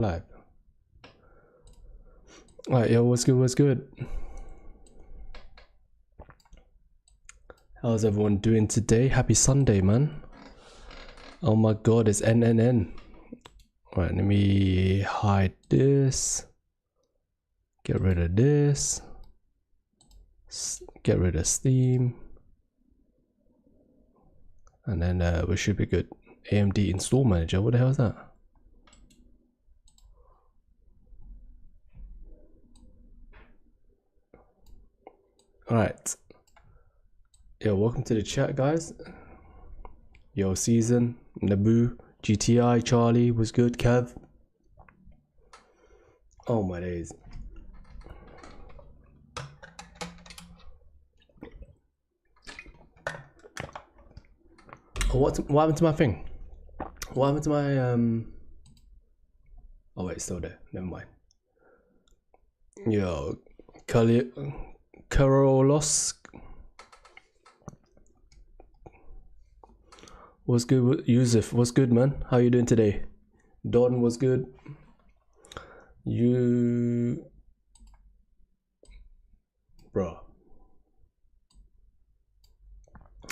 Live. Alright, yo, what's good, what's good? How's everyone doing today? Happy Sunday, man. Oh my god, it's NNN. Alright, let me hide this. Get rid of this. Get rid of Steam. And then we should be good. AMD install manager, what the hell is that? Alright. Yo, welcome to the chat, guys. Yo, Season, Naboo, GTI, Charlie, was good, Kev. Oh my days. Oh, what happened to my thing? What happened to my oh wait, it's still there. Never mind. Yo, Karolos. What's good, Yusuf? What's good, man? How you doing today? Don was good. You, bro.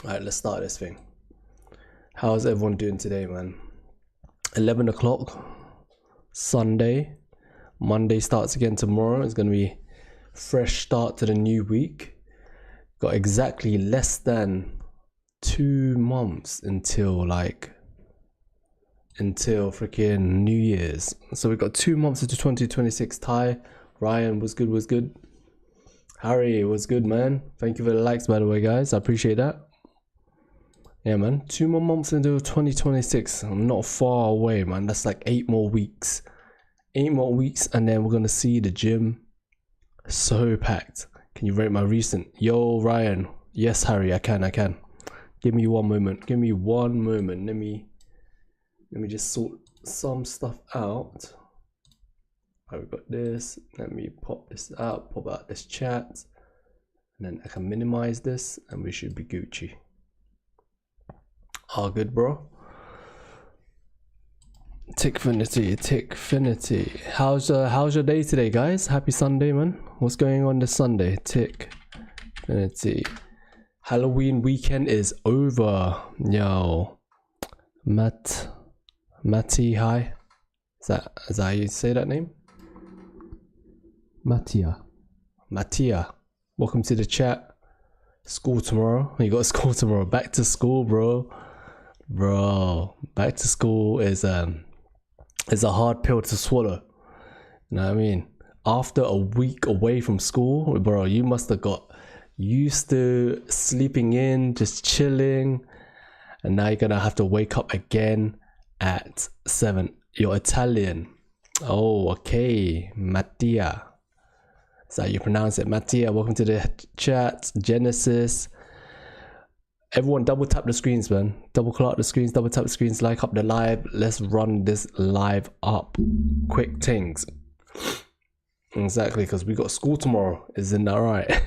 Alright, let's start this thing. How's everyone doing today, man? 11 o'clock, Sunday. Monday starts again tomorrow. It's gonna be fresh start to the new week. Got exactly less than 2 months until freaking New Year's. So we've got 2 months into 2026. Ty, Ryan was good, was good. Harry was good, man. Thank you for the likes, by the way, guys. I appreciate that. Yeah, man. 2 more months into 2026. I'm not far away, man. That's like 8 more weeks. 8 more weeks, and then we're gonna see the gym so packed. Can you rate my recent? Yo, Ryan. Yes, Harry, I can. Give me one moment. Give me one moment. Let me just sort some stuff out. Alright, we've got this. Let me pop this out. Pop out this chat, and then I can minimize this, and we should be Gucci. All good, bro. Tickfinity. How's your day today, guys? Happy Sunday, man. What's going on this Sunday? Tickfinity. Halloween weekend is over. Yo, Matty, hi. Is that how you say that name? Mattia. Welcome to the chat. School tomorrow. You got school tomorrow. Back to school, bro. Back to school is a hard pill to swallow. You know what I mean? After a week away from school, bro, you must have got used to sleeping in, just chilling, and now you're gonna have to wake up again at 7. You're Italian. Oh, okay. Mattia. Is that how you pronounce it? Mattia, welcome to the chat. Genesis. Everyone double tap the screens, man. Double tap the screens, like up the live. Let's run this live up. Quick things. Exactly, because we got school tomorrow. Isn't that right?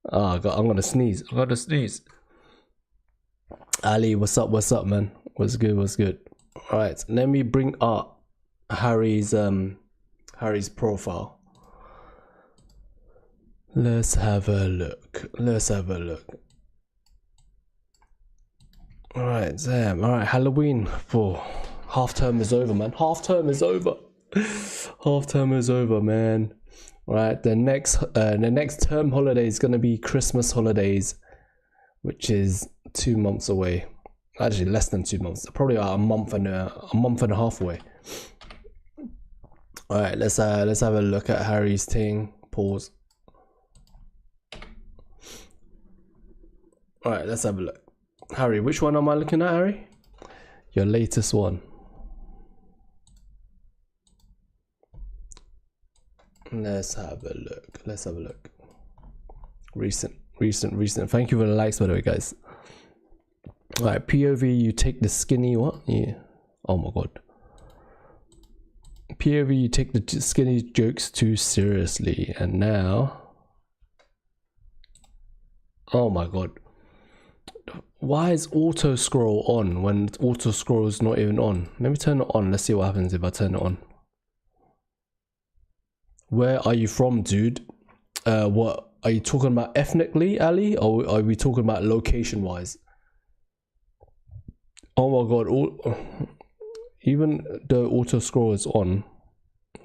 Oh god, I'm gonna sneeze. Ali, what's up, man? What's good? Alright, let me bring up Harry's profile. Let's have a look. Alright, Sam. Alright, Halloween. For half term is over, man. Half term is over, man. Alright, the next term holiday is gonna be Christmas holidays, which is 2 months away. Actually, less than 2 months. Probably about a month and a half away. Alright, let's have a look at Harry's thing. Pause. Alright, let's have a look. Harry, which one am I looking at, Harry? Your latest one. Let's have a look. Recent. Thank you for the likes, by the way, guys. Alright, POV, you take the skinny what? Yeah. Oh my god. POV, you take the skinny jokes too seriously, and now, oh my god, Why is auto scroll on when auto scroll is not even on? Let me turn it on. Let's see what happens if I turn it on. Where are you from, dude? What are you talking about ethnically, Ali, or are we talking about location wise? Oh my god, even though auto scroll is on,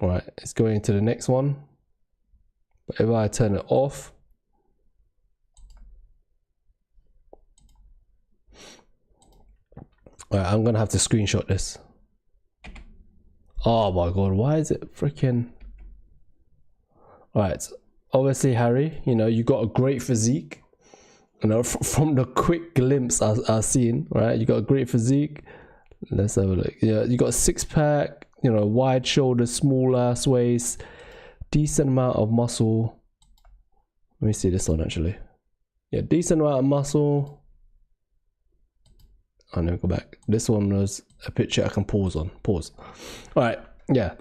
all right, it's going to the next one. But if I turn it off, all right, I'm gonna have to screenshot this. Oh my god, why is it freaking? All right, obviously Harry, you know, you got a great physique. You know, from the quick glimpse I've seen, right? You got a great physique. Let's have a look. Yeah, you got a six-pack, you know, wide shoulders, small ass waist, decent amount of muscle. Let me see this one actually. Yeah, decent amount of muscle. I'll never go back. This one was a picture I can pause on. Pause. All right, yeah.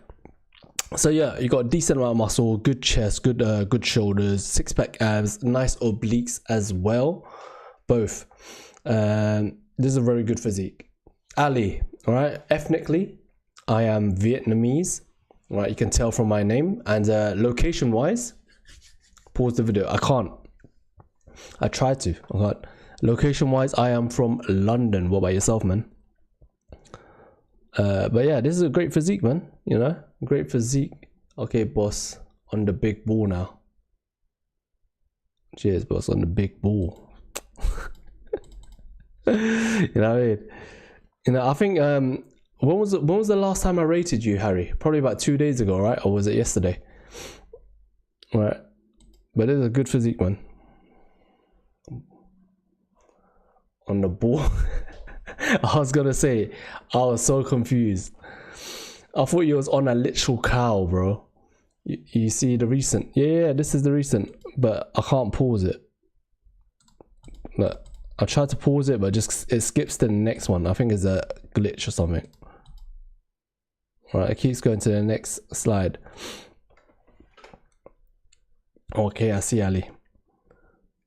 So yeah, you got a decent amount of muscle, good chest, good shoulders, six-pack abs, nice obliques as well, both. This is a very good physique. Ali, all right. Ethnically, I am Vietnamese. All right, you can tell from my name. And location-wise, pause the video. I can't. I tried to. I can't. Location-wise, I am from London. What about yourself, man? But yeah, this is a great physique, man. You know, great physique. Okay, boss, on the big ball now. Cheers, boss, on the big ball. You know what I mean? You know, I think when was the last time I rated you, Harry? Probably about 2 days ago, right? Or was it yesterday? All right, but it's a good physique, man. On the ball. I was gonna say, I was so confused. I thought you was on a literal cow, bro. You see the recent? Yeah, this is the recent, but I can't pause it. Look, I tried to pause it, but just it skips to the next one. I think it's a glitch or something. All right, it keeps going to the next slide. Okay, I see Ali.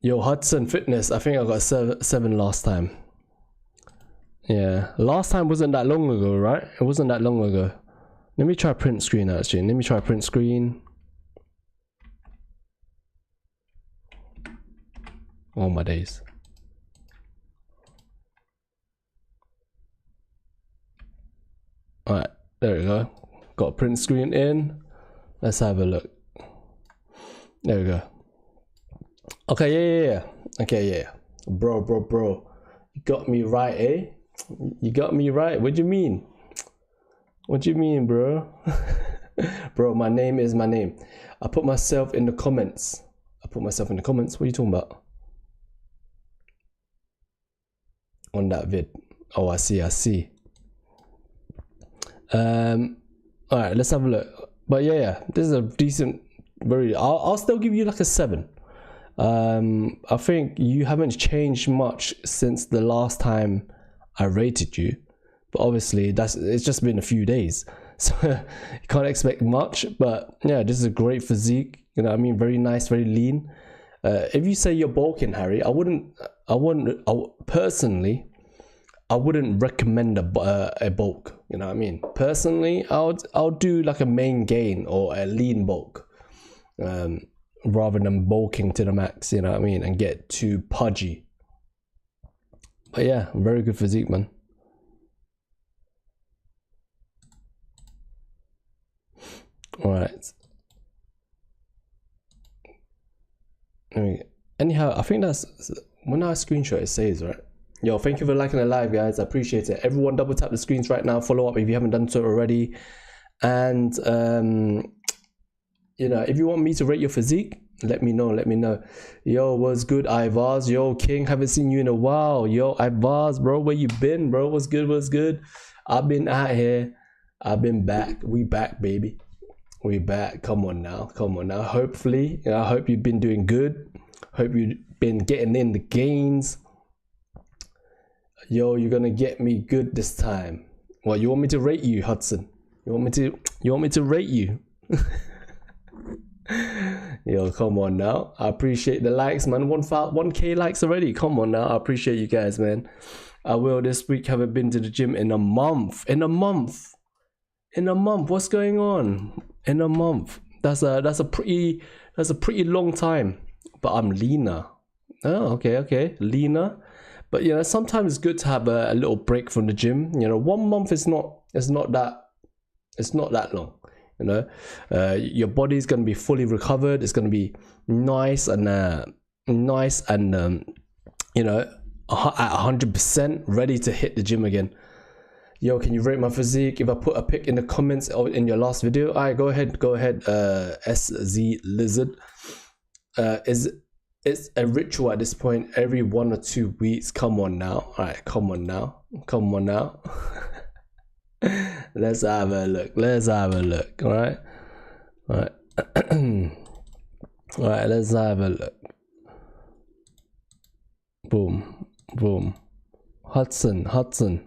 Yo, Hudson Fitness. I think I got seven last time. Yeah, last time wasn't that long ago, right? It wasn't that long ago. Let me try print screen actually. Let me try print screen. Oh my days. All right, there we go. Got print screen in. Let's have a look. There we go. Okay, yeah. Okay, yeah. Bro. You got me right, eh? You got me right. What do you mean? What do you mean, bro? Bro, my name is my name. I put myself in the comments. What are you talking about? On that vid. Oh, I see. All right, let's have a look. But yeah, this is a decent, I'll still give you like a 7. I think you haven't changed much since the last time I rated you, but obviously it's just been a few days, so you can't expect much. But yeah, this is a great physique, you know what I mean? Very nice, very lean. If you say you're bulking, Harry, I personally wouldn't recommend a bulk, you know what I mean? Personally, I'll do like a main gain or a lean bulk, rather than bulking to the max, you know what I mean, and get too pudgy. But yeah, very good physique, man. All right. Anyhow, I think that's when I screenshot it saves, right? Yo, thank you for liking the live, guys. I appreciate it. Everyone double tap the screens right now. Follow up if you haven't done so already. And you know, if you want me to rate your physique, let me know. Yo, what's good, Ivars? Yo, King, haven't seen you in a while. Yo, Ivars, bro, where you been, bro? What's good? I've been out here. I've been back. We back, baby. We back. Come on now. Hopefully, you know, I hope you've been doing good. Hope you've been getting in the gains. Yo, you're gonna get me good this time. What, you want me to rate you, Hudson? You want me to rate you? Yo, come on now. I appreciate the likes, man. 1K likes already. Come on now. I appreciate you guys, man. I will this week. Haven't been to the gym in a month. In a month. What's going on? In a month. That's a pretty long time. But I'm leaner. Oh, okay. Leaner. But you know, sometimes it's good to have a little break from the gym. You know, 1 month is not that long. You know, your body's gonna be fully recovered. It's gonna be nice and you know, at 100% ready to hit the gym again. Yo, can you rate my physique? If I put a pic in the comments or in your last video, alright, go ahead. SZ Lizard. It's a ritual at this point. Every 1 or 2 weeks. Come on now. Alright, come on now. Let's have a look. Alright. Alright, let's have a look. Boom. Hudson.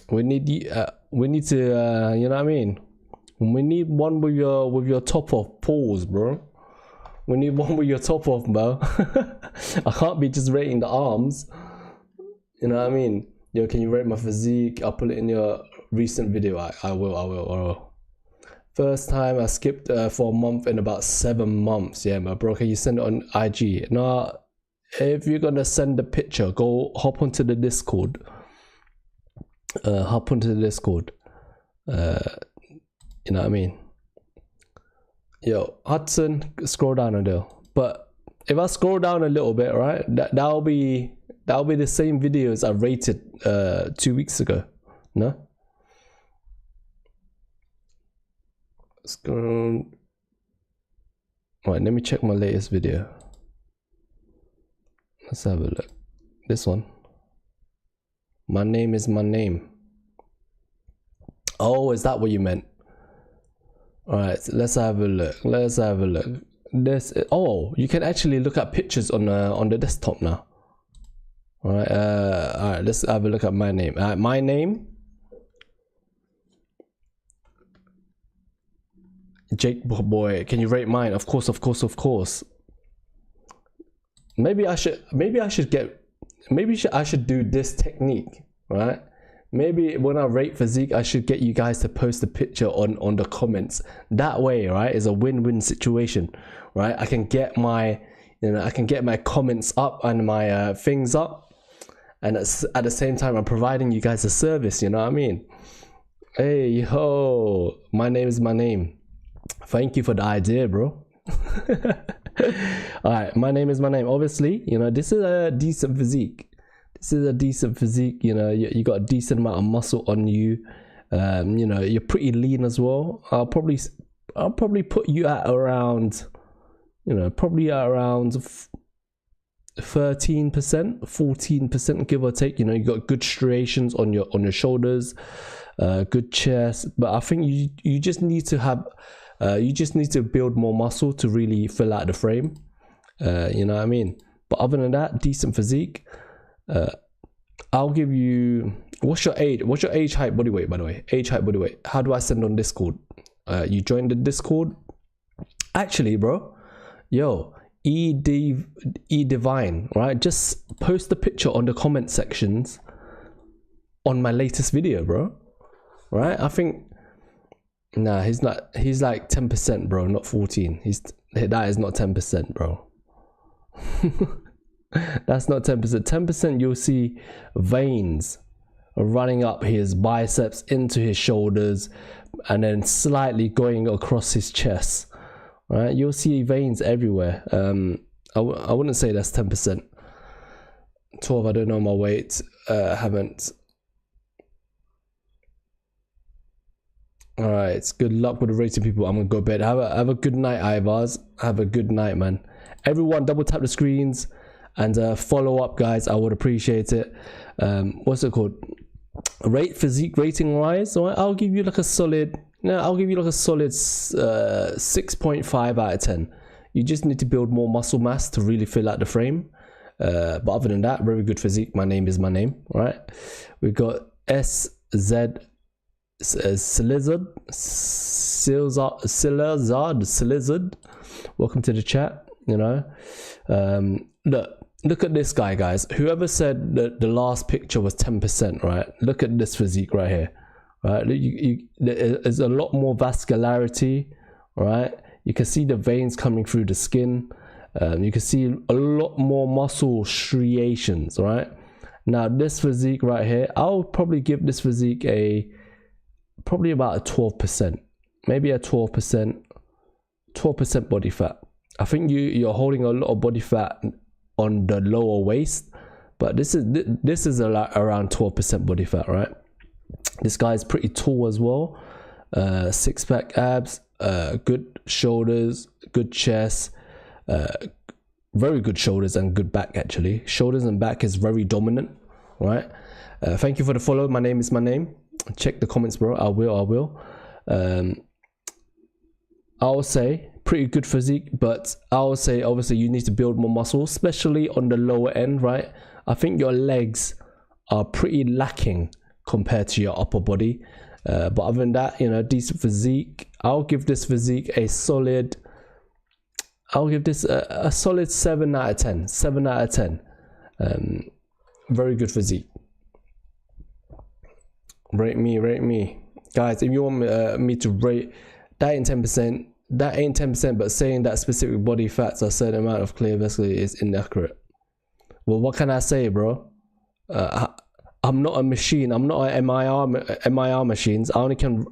We need you. We need to. You know what I mean? We need one with your top off. Pause, bro. We need one with your top off, bro. I can't be just rating the arms. You know what I mean? Yo, can you rate my physique? I'll put it in your recent video. I will. First time I skipped for a month in about 7 months. Yeah, my bro. Can you send it on IG? No, if you're gonna send a picture, hop onto the Discord. You know what I mean? Yo, Hudson, scroll down a little. But if I scroll down a little bit, right, that'll be the same videos I rated 2 weeks ago. No? Scroll. Right, let me check my latest video. Let's have a look. This one. My name is my name. Oh, is that what you meant? Alright, so let's have a look. Oh, you can actually look at pictures on the desktop now. Alright, let's have a look at my name. My name, Jake boy. Can you rate mine? Of course. Maybe I should do this technique, right? Maybe when I rate physique, I should get you guys to post a picture on the comments. That way, right, is a win-win situation, right? I can get my comments up and my things up, and at the same time I'm providing you guys a service. You know what I mean? Hey, yo, my name is my name. Thank you for the idea, bro. All right, my name is my name. Obviously, you know, this is a decent physique. You know, you got a decent amount of muscle on you. You know, you're pretty lean as well. I'll probably put you at around, you know, 13%, 14%, give or take. You know, you got good striations on your shoulders, good chest. But I think you just need to have, you just need to build more muscle to really fill out the frame. You know what I mean? But other than that, decent physique. I'll give you, what's your age, height, body weight, by the way? Age, height, body weight. How do I send on Discord? You join the Discord. Actually, bro, yo, Divine, right? Just post the picture on the comment sections on my latest video, bro. Right? I think, nah, he's like 10%, bro, not 14. That is not 10%, bro. That's not 10%. 10%, you'll see veins running up his biceps into his shoulders and then slightly going across his chest. Right? You'll see veins everywhere. I wouldn't say that's 10%. 12, I don't know my weight. Haven't. All right. Good luck with the rating, people. I'm gonna go to bed. Have a good night, Ivars. Have a good night, man. Everyone, double tap the screens. And follow up, guys. I would appreciate it. What's it called? Rate physique rating wise. So I'll give you like a solid. No, I'll give you like a solid 6.5 out of 10. You just need to build more muscle mass to really fill out the frame. But other than that, very good physique. My name is my name. All right. We got SZ Silizard. welcome to the chat. You know, look at this guy, guys. Whoever said that the last picture was 10%, right? Look at this physique right here, right? There's a lot more vascularity, right? You can see the veins coming through the skin. You can see a lot more muscle striations, right? Now this physique right here, I'll probably give this physique probably about a 12%, maybe a 12% body fat. I think you're holding a lot of body fat on the lower waist, but this is around 12% body fat, right? This guy is pretty tall as well. 6-pack abs, good shoulders, good chest, very good shoulders and good back. Actually, shoulders and back is very dominant, right? Thank you for the follow. My name is my name. Check the comments, bro. I will. I will say pretty good physique, but I will say obviously you need to build more muscle, especially on the lower end, right? I think your legs are pretty lacking compared to your upper body, but other than that, you know, decent physique. I'll give this physique a solid, I'll give this a solid 7 out of 10. 7 out of 10. Very good physique. Rate me, guys. If you want me to rate, that ain't 10%. That ain't 10%. But saying that specific body fats are a certain amount of clear vascularity is inaccurate. Well, what can I say, bro? I'm not a machine. I'm not an MIR machines. I only can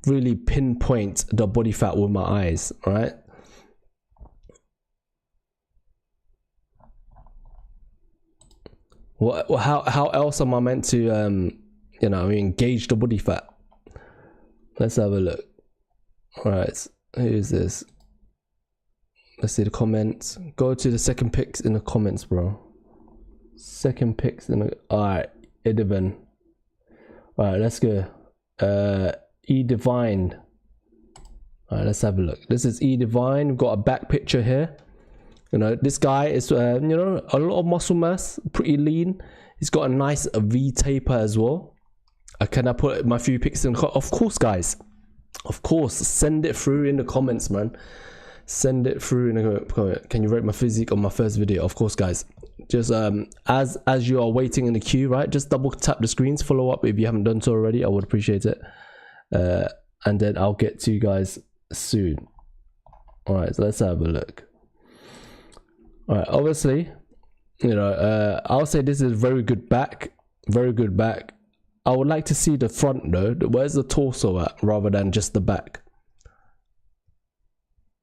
really pinpoint the body fat with my eyes, right? How else am I meant to you know, engage the body fat? Let's have a look. All right, who is this? Let's see the comments. Go to the second pics in the comments, bro. Second pics in the, all right, Edivan. All right, let's go. E Divine. All right, let's have a look. This is E Divine. We've got a back picture here. You know, this guy is you know, a lot of muscle mass, pretty lean. He's got a nice V taper as well. Can I put my few pics in? Of course, guys. Of course, send it through in the comments, man. Send it through in the comment. Can you rate my physique on my first video? Of course, guys. Just as you are waiting in the queue, right? Just double tap the screens, follow up if you haven't done so already. I would appreciate it. And then I'll get to you guys soon. All right, so let's have a look. All right, obviously, you know, I'll say this is very good back, very good back. I would like to see the front though. Where's the torso at, rather than just the back?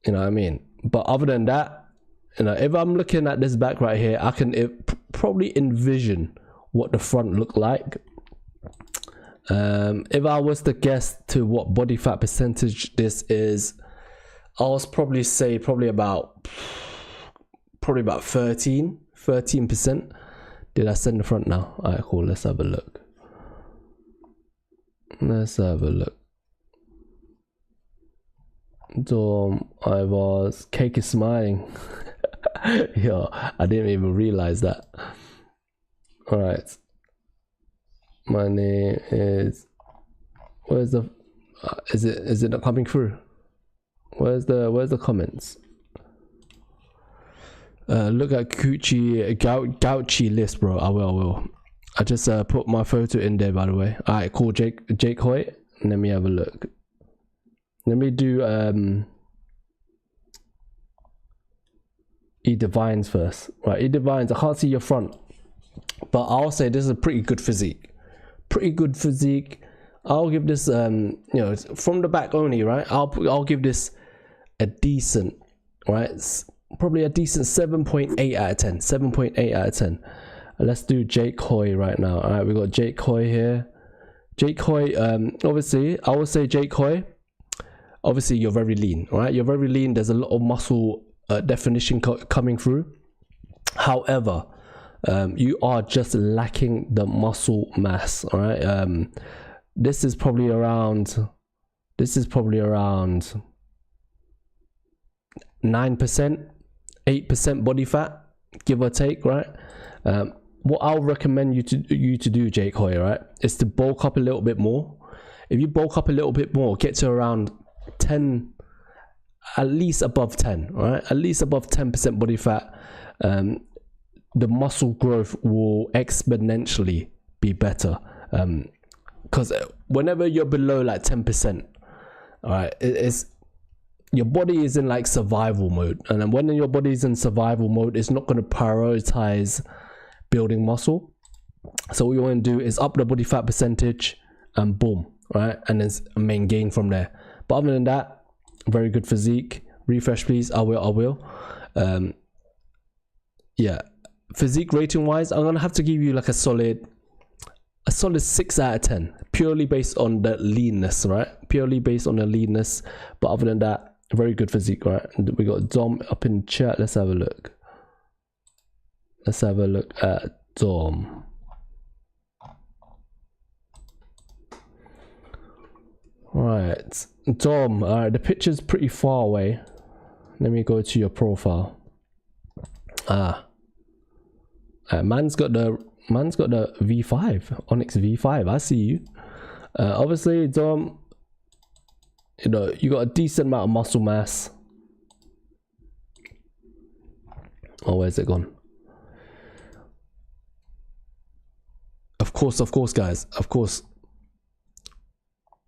You know what I mean? But other than that, you know, if I'm looking at this back right here, I can probably envision what the front looked like. If I was to guess to what body fat percentage this is, I was probably say probably about 13%. Did I send the front now? All right, cool. Let's have a look. Let's have a look. Dom, I was, cake is smiling. Yo, I didn't even realize that. All right. My name is, where's the, is it not coming through? Where's the comments? Look at Gouchy list, bro. I will. I just put my photo in there, by the way. All right, cool. Jake Hoyt. Let me have a look. Let me do E Divines first. Right, E Divines. I can't see your front, but I'll say this is a pretty good physique. Pretty good physique. I'll give this you know, from the back only, right? I'll give this a decent, right? Probably a decent 7.8 out of 10. 7.8 out of 10. Let's do Jake Hoy right now. All right, we got Jake Hoy here. Jake Hoy, obviously, I would say Jake Hoy, obviously you're very lean, all right? You're very lean. There's a lot of muscle definition coming through. However, you are just lacking the muscle mass, all right? This is probably around 9%, 8% body fat, give or take, right? What I'll recommend you to do, Jake Hoy, right, is to bulk up a little bit more. If you bulk up a little bit more, get to around 10, at least above 10, right? At least above 10% body fat, the muscle growth will exponentially be better. Because whenever you're below like 10%, all right, it's your body is in like survival mode, and then when your body is in survival mode, it's not going to prioritize building muscle. So what you want to do is up the body fat percentage, and boom, right, and then main gain from there. But other than that, very good physique. Refresh please. I will. Yeah, physique rating wise, I'm gonna have to give you like a solid 6 out of 10, purely based on the leanness, right? Purely based on the leanness. But other than that, very good physique, right? And we got Dom up in chat. Let's have a look. Let's have a look at Dom. Right, Dom. All right, the picture's pretty far away. Let me go to your profile. Man's got the V5, Onyx V5. I see you. Obviously, Dom, you know, you got a decent amount of muscle mass. Oh, where's it gone? Of course, guys. Of course.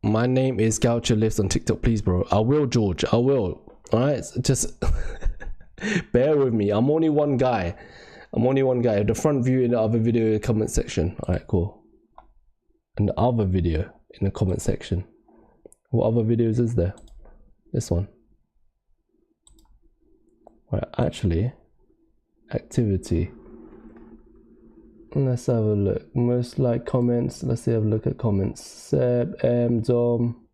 My name is Goucher Lifts on TikTok, please, bro. I will, George. I will. All right, just bear with me. I'm only one guy. The front view in the other video in the comment section. All right, cool. And the other video in the comment section. What other videos is there? This one. Right, actually, activity. Let's have a look. Most like comments. Let's have a look at comments. Seb, M, Dom.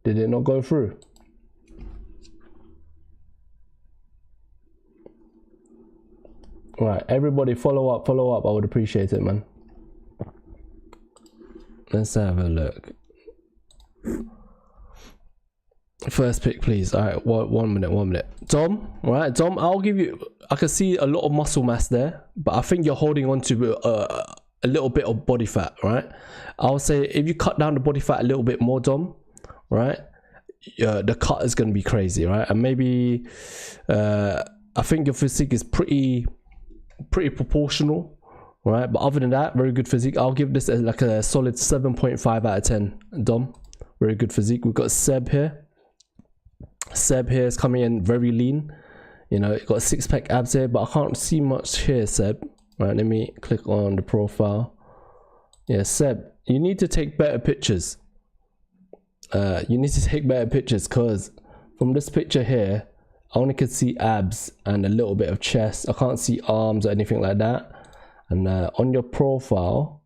Did it not go through? Right, everybody follow up. I would appreciate it, man. Let's have a look. First pick, please. All right, one minute. Dom, all right, Dom, I'll give you, I can see a lot of muscle mass there, but I think you're holding on to a little bit of body fat, right? I'll say if you cut down the body fat a little bit more, Dom, right, the cut is going to be crazy, right? And maybe I think your physique is pretty proportional, right? But other than that, very good physique. I'll give this like a solid 7.5 out of 10, Dom. Very good physique. We've got Seb here. Seb here is coming in very lean. You know, got a 6-pack abs here, but I can't see much here, Seb. Right, let me click on the profile. Yeah, Seb, you need to take better pictures. Because from this picture here, I only could see abs and a little bit of chest. I can't see arms or anything like that. And on your profile,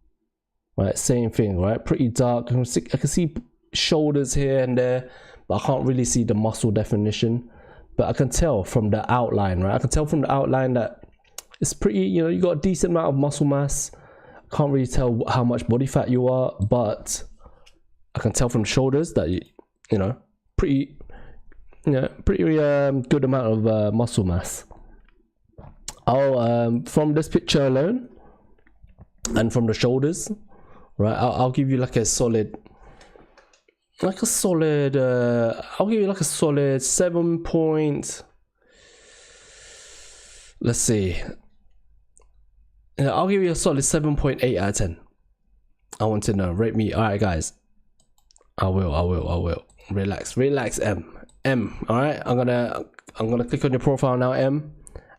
right, same thing, right? Pretty dark. I can see shoulders here and there, but I can't really see the muscle definition. But I can tell from the outline, right? I can tell from the outline that it's pretty, you know, you got a decent amount of muscle mass. I can't really tell how much body fat you are, but I can tell from shoulders that you know, pretty good amount of muscle mass. From this picture alone and from the shoulders, right, I'll give you like a solid I'll give you like a solid 7 point, let's see, I'll give you a solid 7.8 out of 10. I want to know, rate me. All right, guys, I will. Relax, M. All right, I'm gonna click on your profile now, M,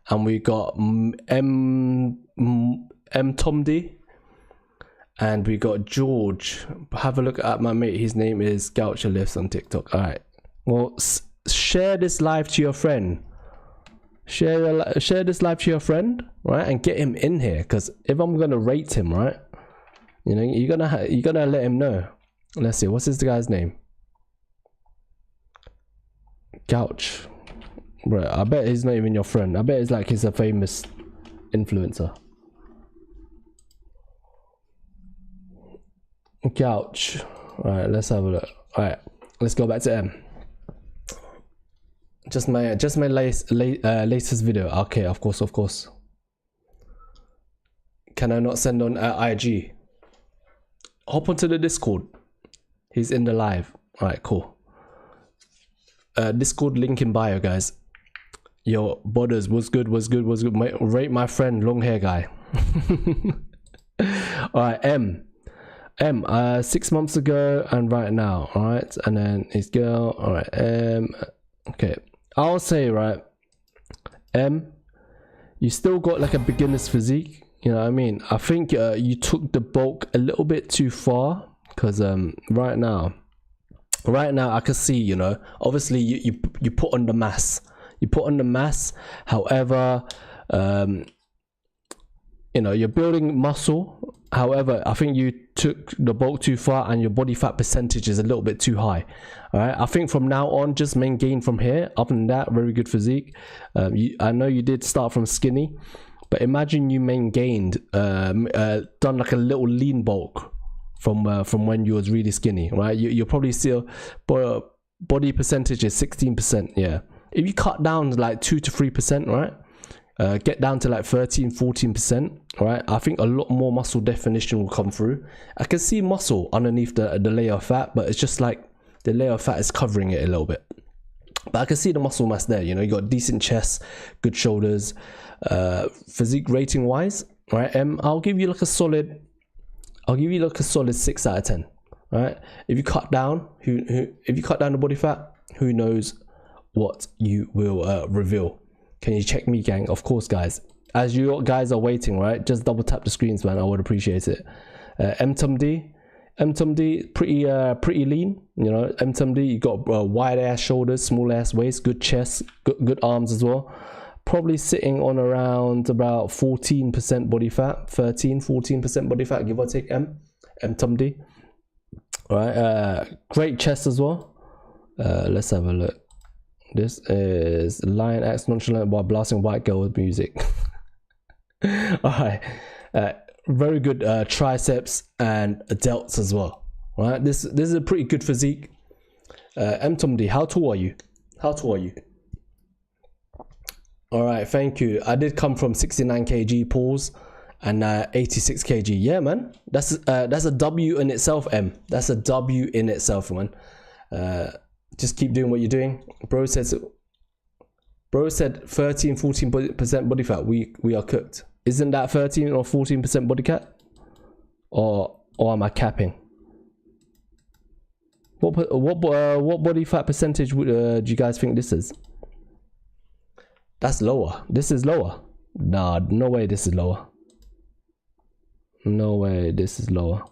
and we got M Tom D, and we got George. Have a look at my mate. His name is Goucher Lifts on TikTok. All right, well, share this live to your friend. Share this live to your friend, right, and get him in here. Because if I'm gonna rate him, right, you know, you're gonna let him know. Let's see, what's this guy's name? Gouch, bro. I bet he's not even your friend. I bet he's a famous influencer. Gouch. All right, let's have a look. All right, let's go back to M. Just my latest video. Okay, of course. Can I not send on IG? Hop onto the Discord. He's in the live. All right, cool. Discord link in bio, guys. Yo, Bodders, was good. Rate my friend, long hair guy. All right, M, 6 months ago and right now. All right, and then his girl. All right, okay, I'll say, right, M, you still got like a beginner's physique. You know what I mean? I think you took the bulk a little bit too far, because right now I can see, you know, obviously you put on the mass. However, you know, you're building muscle. However, I think you took the bulk too far and your body fat percentage is a little bit too high. All right, I think from now on, just main gain from here. Other than that, very good physique. I know you did start from skinny, but imagine you main gained, done like a little lean bulk from when you was really skinny, right? You'll probably see body percentage is 16%. Yeah, if you cut down like 2 to 3%, right? Get down to like 13-14%, right? I think a lot more muscle definition will come through. I can see muscle underneath the layer of fat, but it's just like the layer of fat is covering it a little bit. But I can see the muscle mass there. You know, you got decent chest, good shoulders. Physique rating wise, right? I'll give you like a solid 6 out of 10. Right? If you cut down, if you cut down the body fat, who knows what you will reveal. Can you check me, gang? Of course, guys. As you guys are waiting, right? Just double tap the screens, man. I would appreciate it. M-Tom-D, pretty lean. You know, M-Tom-D, you got wide ass shoulders, small ass waist, good chest, good arms as well. Probably sitting on around about 14% body fat, 13-14% body fat, give or take. M-Tom-D. All right, great chest as well. Let's have a look. This is Lion acts nonchalant while blasting white girl with music. Alright, very good triceps and delts as well. Right, this is a pretty good physique. M-Tom-D, how tall are you? Alright, thank you. I did come from 69 kg pause and 86 kg. Yeah, man, that's a W in itself. That's a W in itself, man. Just keep doing what you're doing. Bro said 13-14% body fat. We are cooked. Isn't that 13 or 14% body fat? Or am I capping? What body fat percentage do you guys think this is? That's lower. This is lower. Nah, no way this is lower. No way this is lower.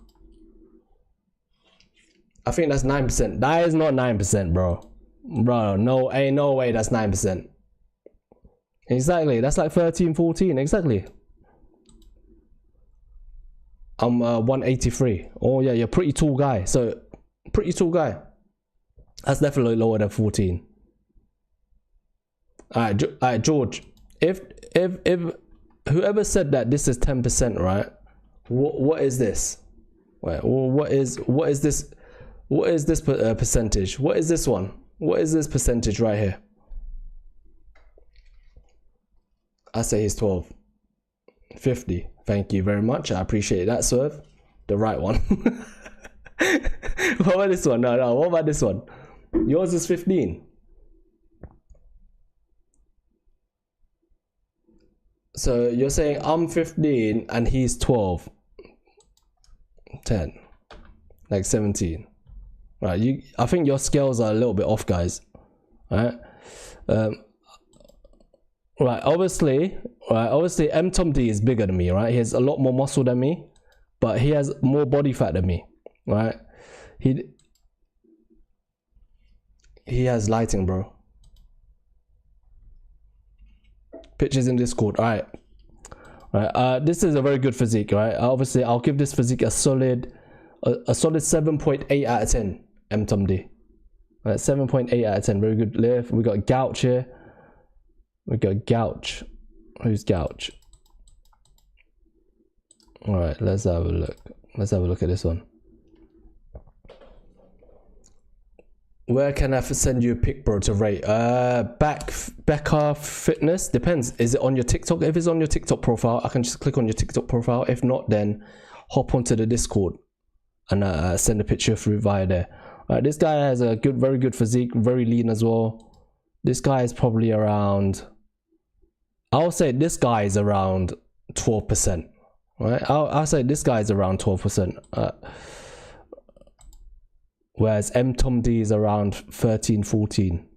I think that's 9%. That is not 9%, bro. Bro, no, ain't no way that's 9%. Exactly, that's like 13-14, exactly. I'm 183. Oh yeah, you're a pretty tall guy. So, pretty tall guy. That's definitely lower than 14. Alright, George. If whoever said that this is 10%, right? What is this? Wait, what is this? What is this percentage? What is this one? What is this percentage right here? I say he's 12. 50. Thank you very much. I appreciate that, Swerve. The right one. What about this one? No. What about this one? Yours is 15. So you're saying I'm 15 and he's 12. 10. Like 17. Right, I think your scales are a little bit off, guys. Right, obviously, M-Tom-D is bigger than me, right? He has a lot more muscle than me, but he has more body fat than me, right? He has lighting, bro. Pictures in Discord. All right. This is a very good physique, right? Obviously, I'll give this physique a solid 7.8 out of 10. M-Tom-D. Right, 7.8 out of 10. Very good lift. We got Gouch here. We got Gouch. Who's Gouch? All right, let's have a look. Let's have a look at this one. Where can I send you a pic, bro, to rate? Becca Fitness. Depends. Is it on your TikTok? If it's on your TikTok profile, I can just click on your TikTok profile. If not, then hop onto the Discord and send a picture through via there. Right, this guy has a very good physique, very lean as well. This guy is probably around, I'll say this guy is around 12%. Right, I'll say this guy is around 12%. Whereas M Tom D is around 13, 14.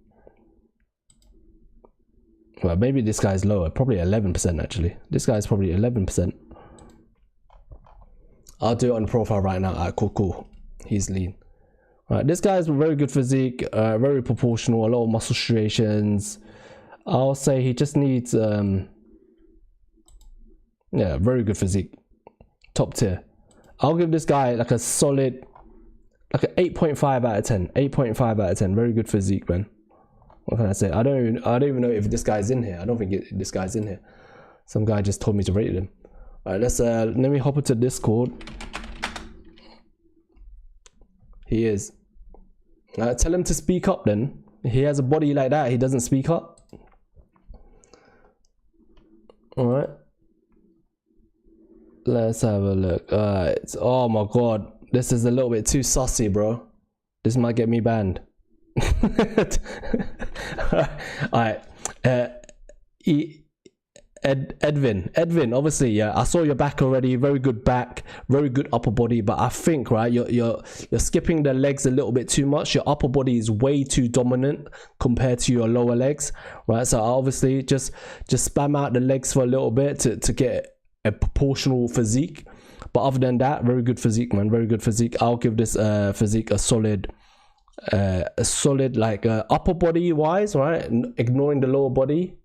Well, maybe this guy's lower, probably 11% actually. This guy's probably 11%. I'll do it on the profile right now. Alright, cool. He's lean. Alright, this guy's very good physique, very proportional, a lot of muscle striations. I'll say he just needs, yeah, very good physique. Top tier. I'll give this guy like a solid, like an 8.5 out of 10. 8.5 out of 10. Very good physique, man. What can I say? I don't even know if this guy's in here. I don't think this guy's in here. Some guy just told me to rate him. All right, let me hop into Discord. He is. Tell him to speak up then. He has a body like that. He doesn't speak up. All right. Let's have a look. Oh my god. This is a little bit too sussy, bro. This might get me banned. Alright. Edwin, obviously, yeah, I saw your back already. Very good back, very good upper body, but I think, right, you're skipping the legs a little bit too much. Your upper body is way too dominant compared to your lower legs, right? So obviously just spam out the legs for a little bit to get a proportional physique. But other than that, very good physique, man. Very good physique. I'll give this physique a solid like upper body wise, right? Ignoring the lower body,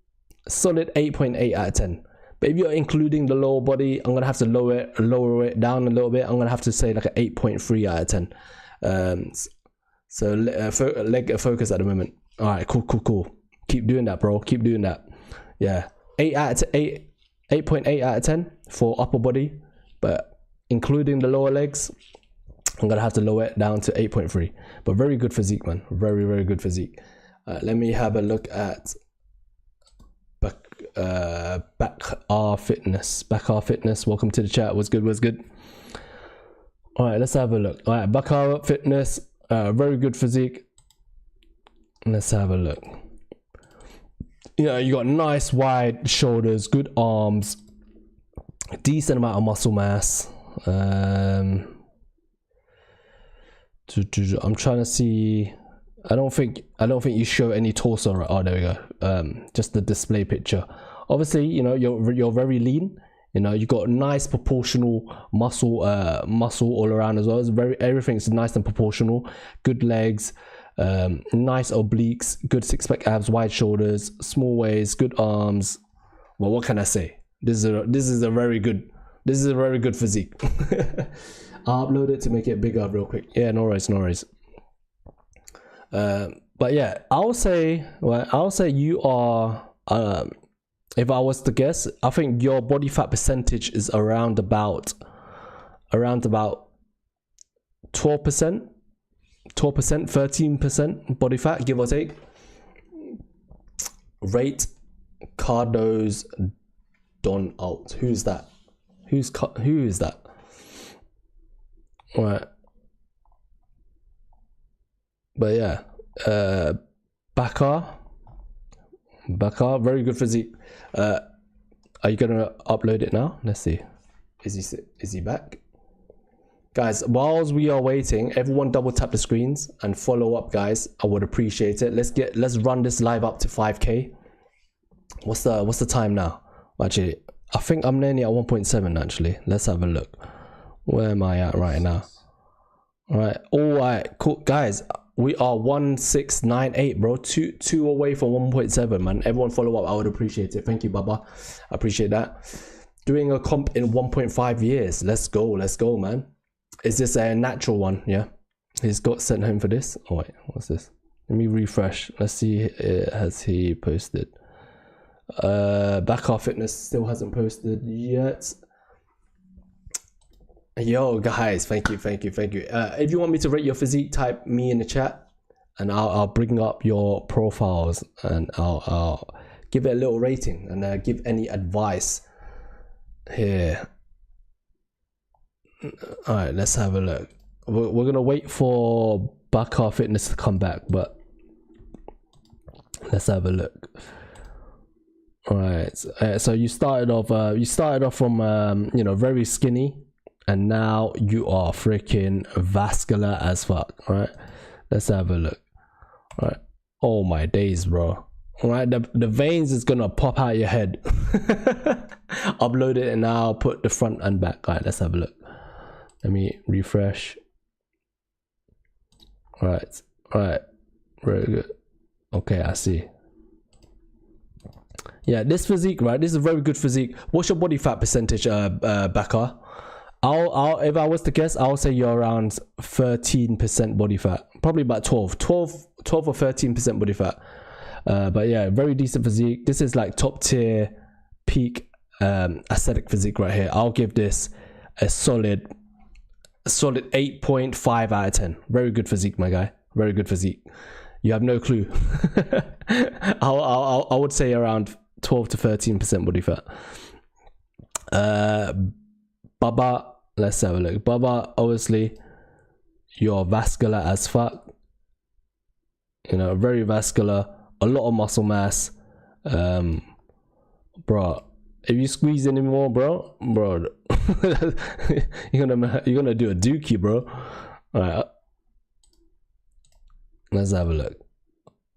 solid 8.8 out of 10. But if you're including the lower body, I'm gonna have to lower it down a little bit. I'm gonna have to say like an 8.3 out of 10. So leg focus at the moment. All right, cool. Keep doing that, bro. Keep doing that. Yeah, 8.8 out of 10 for upper body, but including the lower legs, I'm gonna have to lower it down to 8.3. But very good physique, man. Very good physique. Let me have a look at back R fitness. Welcome to the chat. What's good? All right, let's have a look. All right, back R fitness. Very good physique. Let's have a look. Yeah, you got nice wide shoulders, good arms, decent amount of muscle mass. I'm trying to see. I don't think you show any torso, right? Oh, there we go. Just the display picture. Obviously, you know, you're very lean. You know, you got nice proportional muscle all around as well. It's everything's nice and proportional. Good legs, nice obliques, good six-pack abs, wide shoulders, small waist, good arms. Well, what can I say? This is a very good physique. I'll upload it to make it bigger real quick. Yeah, no worries. But yeah, I'll say you are, if I was to guess, I think your body fat percentage is around about 12%, 13% body fat, give or take. Rate Cardos Don Alt. Who is that? Who is that? All right. But yeah, Bakar, very good physique. Are you gonna upload it now? Let's see. Is he back? Guys, whilst we are waiting, everyone double tap the screens and follow up, guys. I would appreciate it. Let's run this live up to 5K. What's the time now? Actually, I think I'm nearly at 1.7 actually. Let's have a look. Where am I at right now? All right, cool, guys. We are 1698, bro. Two away from 1.7, man. Everyone follow up. I would appreciate it. Thank you, Baba. I appreciate that. Doing a comp in 1.5 years. Let's go, man. Is this a natural one? Yeah. He's got sent home for this. Oh wait, what's this? Let me refresh. Let's see. Has he posted? Backar Fitness still hasn't posted yet. Yo guys, thank you. If you want me to rate your physique, type me in the chat and I'll bring up your profiles and I'll give it a little rating and give any advice here. All right, let's have a look. We're gonna wait for Bakar fitness to come back, but let's have a look. All right, so you started off from you know, very skinny, and now you are freaking vascular as fuck. All right, let's have a look. All right, oh my days, bro. All right, the veins is gonna pop out your head. Upload it and now put the front and back. All right, let's have a look. Let me refresh. All right, very good. Okay, I see. Yeah, this physique, right? This is a very good physique. What's your body fat percentage, Bakar? I'll if I was to guess, I'll say you're around 13% body fat. Probably about 12 or 13% body fat. But yeah, very decent physique. This is like top tier peak aesthetic physique right here. I'll give this a solid 8.5 out of 10. Very good physique, my guy. Very good physique. You have no clue. I would say around 12 to 13% body fat. Baba, let's have a look. Baba, obviously you're vascular as fuck. You know, very vascular, a lot of muscle mass. Bro, if you squeeze any more, bro, you're gonna do a dookie, bro. All right, let's have a look.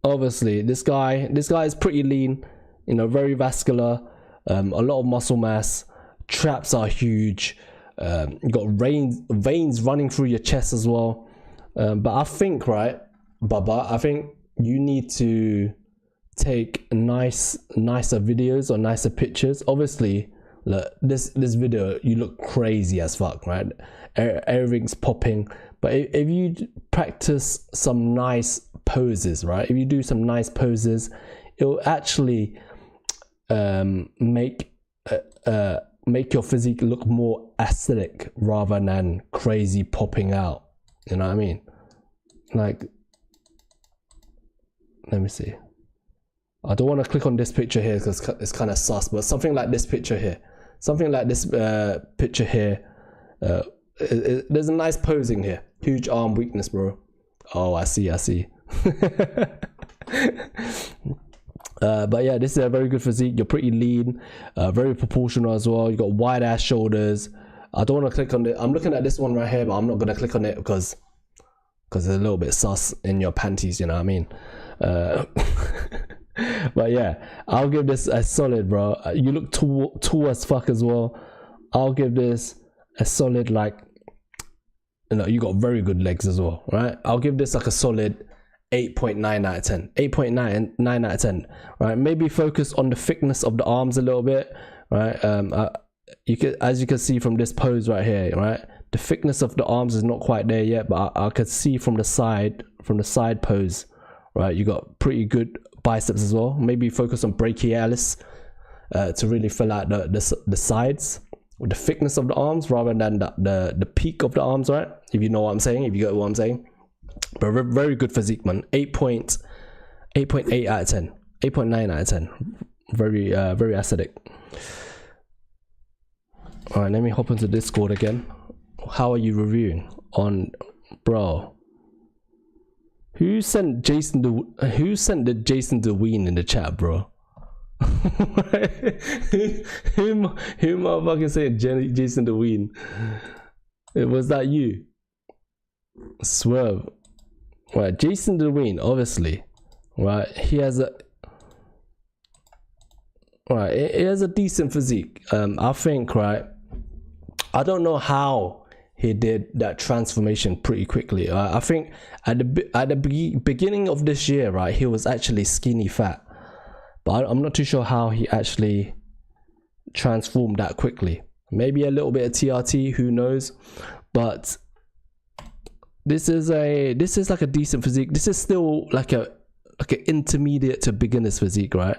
Obviously this guy is pretty lean, you know, very vascular, a lot of muscle mass, traps are huge, you got veins running through your chest as well. But I think, right, Baba, I think you need to take nicer videos or nicer pictures. Obviously, look, this video, you look crazy as fuck, right? Everything's popping. But if you practice some nice poses, right? If you do some nice poses, it will actually make your physique look more aesthetic rather than crazy popping out. You know what I mean? Like, let me see. I don't want to click on this picture here because it's kind of sus, but something like this picture here, picture here, there's a nice posing here. Huge arm weakness, bro. Oh, I see. But yeah, this is a very good physique. You're pretty lean, very proportional as well. You got wide ass shoulders. I don't want to click on it. I'm looking at this one right here, but I'm not gonna click on it because it's a little bit sus in your panties. You know what I mean? But yeah, I'll give this a solid, bro. You look tall as fuck as well. I'll give this a solid, like, you know, you got very good legs as well, right? I'll give this like a solid 8.9 out of 10. 8.9 out of 10, right? Maybe focus on the thickness of the arms a little bit, right? You can, as you can see from this pose right here, right? The thickness of the arms is not quite there yet, but I could see from the side pose, right? You got pretty good biceps as well. Maybe focus on brachialis to really fill out the sides with the thickness of the arms rather than the peak of the arms, right? If you know what I'm saying, if you get what I'm saying. But very good physique, man. 8.8 out of 10. 8.9 out of 10. Very aesthetic. All right, let me hop into Discord again. How are you reviewing on, bro? Who sent the Jason DeWeen in the chat, bro? who motherfucking said Jason DeWeen? Was that you? Swerve. Right, Jason DeWeen, obviously, right? He has a decent physique. I think, right? I don't know how he did that transformation pretty quickly. I think at the beginning of this year, right, he was actually skinny fat, but I'm not too sure how he actually transformed that quickly. Maybe a little bit of TRT, who knows? But this is like a decent physique. This is still like an intermediate to beginner's physique, right?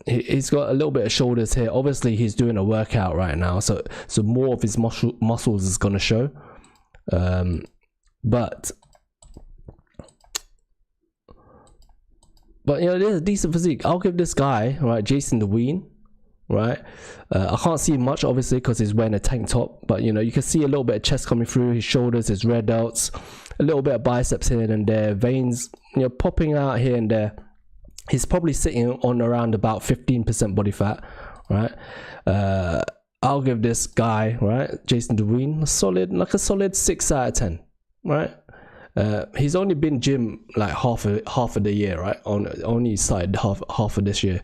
He's got a little bit of shoulders here. Obviously he's doing a workout right now, so more of his muscles is gonna show. But you know, there's a decent physique. I'll give this guy, right, Jason DeWeen, right? I can't see much obviously because he's wearing a tank top, but you know, you can see a little bit of chest coming through his shoulders, his red delts, a little bit of biceps here and there, veins, you know, popping out here and there. He's probably sitting on around about 15% body fat, right? I'll give this guy, right, Jason Nguyen, a solid 6 out of 10, right? He's only been gym like half of the year, right? Only started half of this year.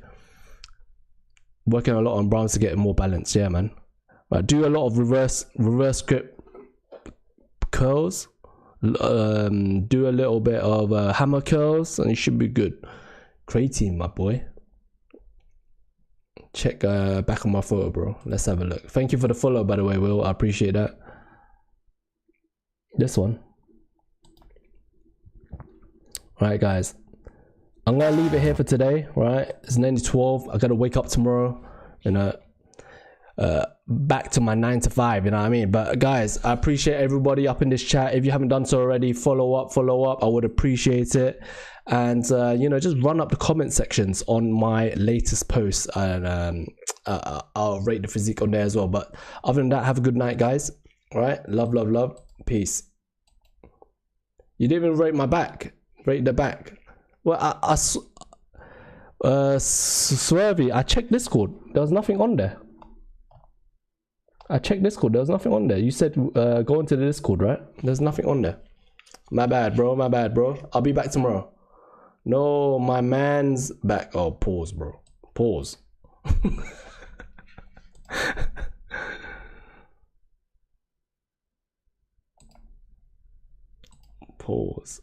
Working a lot on Brahms to get more balance, yeah, man. Right, do a lot of reverse grip curls. Do a little bit of hammer curls, and you should be good. Creatine, my boy. Check back on my photo, bro. Let's have a look. Thank you for the follow, by the way, Will. I appreciate that. This one. Right, guys. I'm gonna leave it here for today, right? It's 9:12. I gotta wake up tomorrow, you know, back to my 9 to 5, you know what I mean? But guys, I appreciate everybody up in this chat. If you haven't done so already, follow up. I would appreciate it. And you know, just run up the comment sections on my latest posts, and I'll rate the physique on there as well. But other than that, have a good night, guys. All right, love, peace. You didn't even rate my back. Rate the back. Well, Swervy, I checked Discord. There was nothing on there. I checked Discord. There was nothing on there. You said go into the Discord, right? There's nothing on there. My bad, bro. I'll be back tomorrow. No, my man's back. Oh, pause, bro. Pause. Pause.